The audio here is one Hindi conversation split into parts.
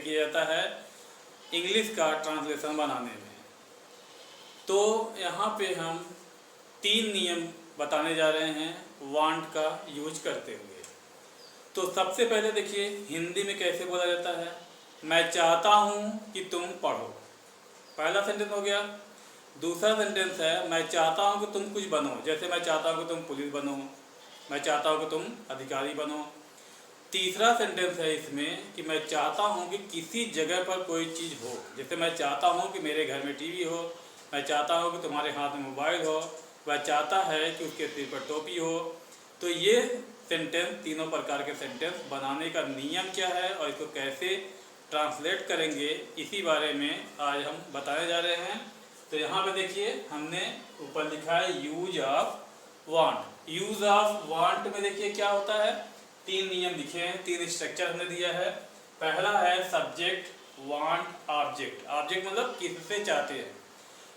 किया जाता है इंग्लिश का ट्रांसलेशन बनाने में। तो यहाँ पे हम 3 नियम बताने जा रहे हैं वांट का यूज करते हुए। तो सबसे पहले देखिए हिंदी में कैसे बोला जाता है, मैं चाहता हूँ कि तुम पढ़ो, पहला सेंटेंस हो गया। दूसरा सेंटेंस है मैं चाहता हूँ कि तुम कुछ बनो, जैसे मैं चाहता हूँ कि तुम पुलिस बनो, मैं चाहता हूँ कि तुम अधिकारी बनो। तीसरा सेंटेंस है इसमें कि मैं चाहता हूँ कि किसी जगह पर कोई चीज़ हो, जैसे मैं चाहता हूँ कि मेरे घर में टीवी हो, मैं चाहता हूँ कि तुम्हारे हाथ में मोबाइल हो, वह चाहता है कि उसके सिर पर टोपी हो। तो ये सेंटेंस, तीनों प्रकार के सेंटेंस बनाने का नियम क्या है और इसको कैसे ट्रांसलेट करेंगे, इसी बारे में आज हम बताने जा रहे हैं। तो यहाँ पे देखिए हमने ऊपर लिखा है use of want. Use of want में देखिए क्या होता है, 3 नियम लिखे हैं, 3 स्ट्रक्चर हमने दिया है। पहला है सब्जेक्ट, वांट, ऑब्जेक्ट। ऑब्जेक्ट मतलब किससे चाहते हैं,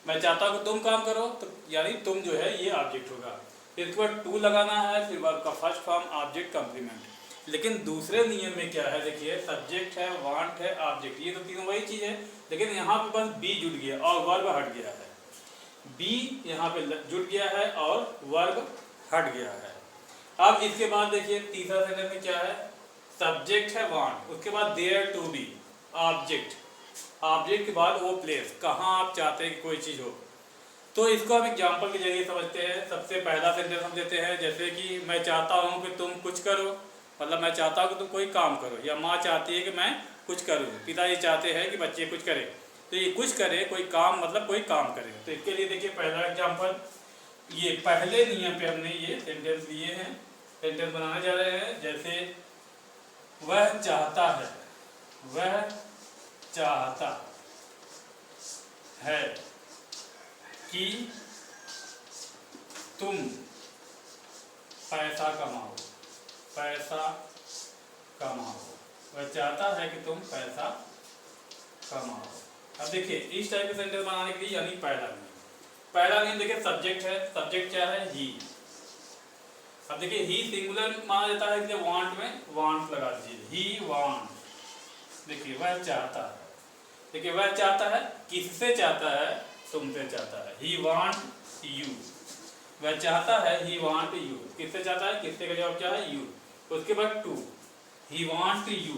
मैं चाहता हूँ कि तुम काम करो, तो यानी तुम जो है ये ऑब्जेक्ट होगा। फिर इसके बाद टू लगाना है, फिर वर्ब का फर्स्ट फॉर्म ऑब्जेक्ट कंप्लीमेंट। लेकिन दूसरे नियम में क्या है, देखिए सब्जेक्ट है, वांट है, ऑब्जेक्ट, ये तो तीनों वही चीज़ है, लेकिन यहाँ पे बस बी जुड़ गया और वर्ब हट गया है। बी यहाँ पे जुड़ गया है और वर्ब हट गया है। अब इसके बाद देखिए तीसरा सेंटेंस में क्या है, सब्जेक्ट है वांट, उसके बाद there to be object, object के बाद वो प्लेस कहाँ आप चाहते हैं कि कोई चीज़ हो। तो इसको हम एग्जाम्पल के जरिए समझते हैं। सबसे पहला सेंटेंस हम देते हैं, जैसे कि मैं चाहता हूँ कि तुम कुछ करो, मतलब मैं चाहता हूँ कि तुम कोई काम करो, या माँ चाहती है कि मैं कुछ करूँ, पिताजी चाहते हैं कि बच्चे कुछ करें। तो ये कुछ करे, कोई काम, मतलब कोई काम करे। तो इसके लिए देखिए पहला एग्जाम्पल, ये पहले नियम पे हमने ये सेंटेंस लिए हैं, सेंटेंस बनाने जा रहे हैं। जैसे वह चाहता है, वह चाहता है कि तुम पैसा कमाओ, पैसा कमाओ, वह चाहता है कि तुम पैसा कमाओ। अब देखिए इस टाइप के सेंटेंस बनाने के लिए, यानी पहला नियम देखिए सब्जेक्ट है, सब्जेक्ट क्या है, ही। अब देखिए ही सिंगुलर माना जाता है, इसलिए वांट में वांट लगा दीजिए, ही वांट। देखिए वह चाहता है, देखिए वह चाहता है, किससे चाहता है, तुमसे चाहता है, ही वांट यू। वह चाहता है, ही वांट यू, किससे चाहता है, किससे का जवाब क्या है, यू। उसके बाद to, he want you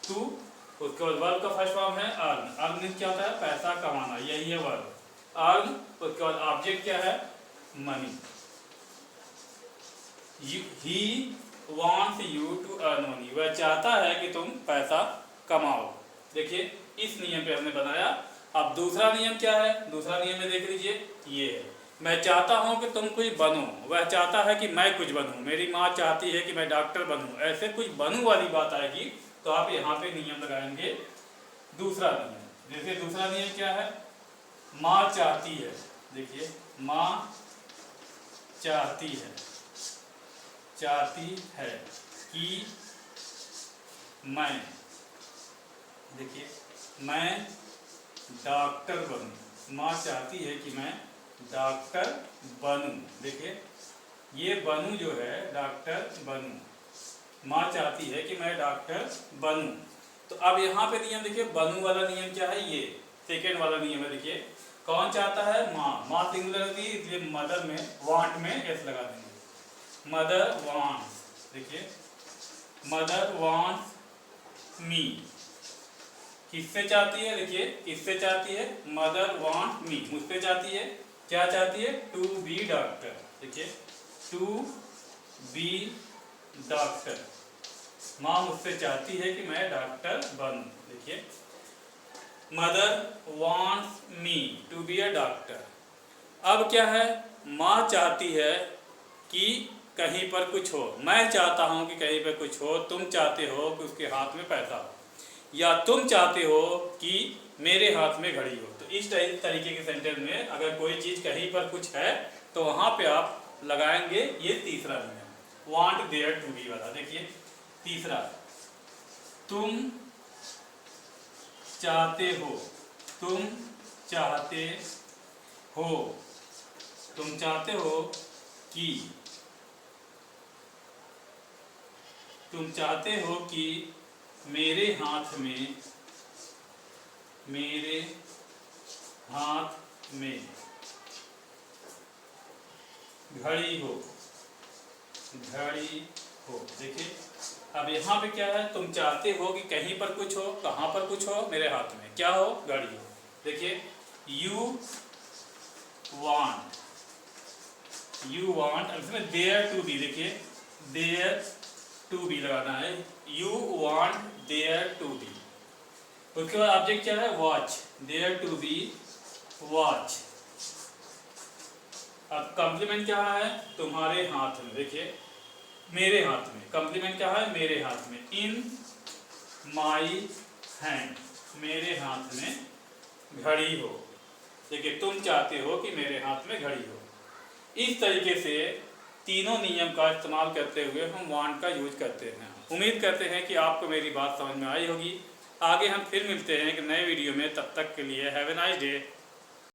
to. उसके बाद वर्ब का फर्स्ट फॉर्म है अर्न, अर्न मीन्स क्या होता है, पैसा कमाना, यही है वर्ब, अर्न। उसके बाद ऑब्जेक्ट क्या है, money. He wants you to earn money, वह चाहता है कि तुम पैसा कमाओ। देखिए इस नियम पे हमने बनाया। अब दूसरा नियम क्या है, दूसरा नियम में देख लीजिए, ये है मैं चाहता हूँ कि तुम कुछ बनो, वह चाहता है कि मैं कुछ बनूं, मेरी माँ चाहती है कि मैं डॉक्टर बनूं, ऐसे कुछ बनूं वाली बात आएगी तो आप यहाँ पे नियम लगाएंगे दूसरा नियम। जैसे दूसरा नियम क्या है, माँ चाहती है, देखिए माँ चाहती है, चाहती है कि मैं, देखिए मैं डॉक्टर बनूं, माँ चाहती है कि मैं डॉक्टर बनूं। देखिए ये बनूं जो है, डॉक्टर बनूं, माँ चाहती है कि मैं डॉक्टर बनूं। तो अब यहाँ पे नियम देखिए, बनूं वाला नियम क्या है, ये सेकेंड वाला नियम है। देखिए कौन चाहता है, माँ, माँ सिंगुलर होती है, इसलिए मदर में वांट में एस लगा देंगे, मदर वांट्स। देखिए मदर वांट्स मी, किससे चाहती है, देखिए किससे चाहती है, मदर वांट मी, मुझसे चाहती है, क्या चाहती है, टू बी डॉक्टर। देखिए टू बी डॉक्टर, माँ मुझसे चाहती है कि मैं डॉक्टर बनूं। देखिए mother wants me to be a doctor. अब क्या है, माँ चाहती है कि कहीं पर कुछ हो, मैं चाहता हूँ कि कहीं पर कुछ हो, तुम चाहते हो कि उसके हाथ में पैसा हो, या तुम चाहते हो कि मेरे हाथ में घड़ी हो। तो इस तरीके के सेंटेंस में अगर कोई चीज़ कहीं पर कुछ है तो वहाँ पे आप लगाएंगे ये तीसरा नियम, वांट देयर टू बी वाला। देखिए तीसरा, तुम चाहते हो, तुम चाहते हो, तुम चाहते हो कि, तुम चाहते हो कि मेरे हाथ में मेरे हाथ में घड़ी हो, घड़ी हो। देखिए अब यहाँ पे क्या है, तुम चाहते हो कि कहीं पर कुछ हो, कहाँ पर कुछ हो, मेरे हाथ में क्या हो, घड़ी हो। देखिए यू वांट, यू वांट, अब इसमें देयर टू बी, देखिए देयर टू बी लगाना है, you want there to be. उसके बाद ऑब्जेक्ट क्या है, watch, there to be watch. अब कॉम्प्लीमेंट क्या है, तुम्हारे हाथ में, देखिए मेरे हाथ में, कॉम्प्लीमेंट क्या है, मेरे हाथ में, इन माई हैंड, मेरे हाथ में घड़ी हो। देखिए तुम चाहते हो कि मेरे हाथ में घड़ी हो। इस तरीके से तीनों नियम का इस्तेमाल करते हुए हम वांट का यूज करते हैं। उम्मीद करते हैं कि आपको मेरी बात समझ में आई होगी। आगे हम फिर मिलते हैं एक नए वीडियो में, तब तक के लिए हैव ए नाइस डे।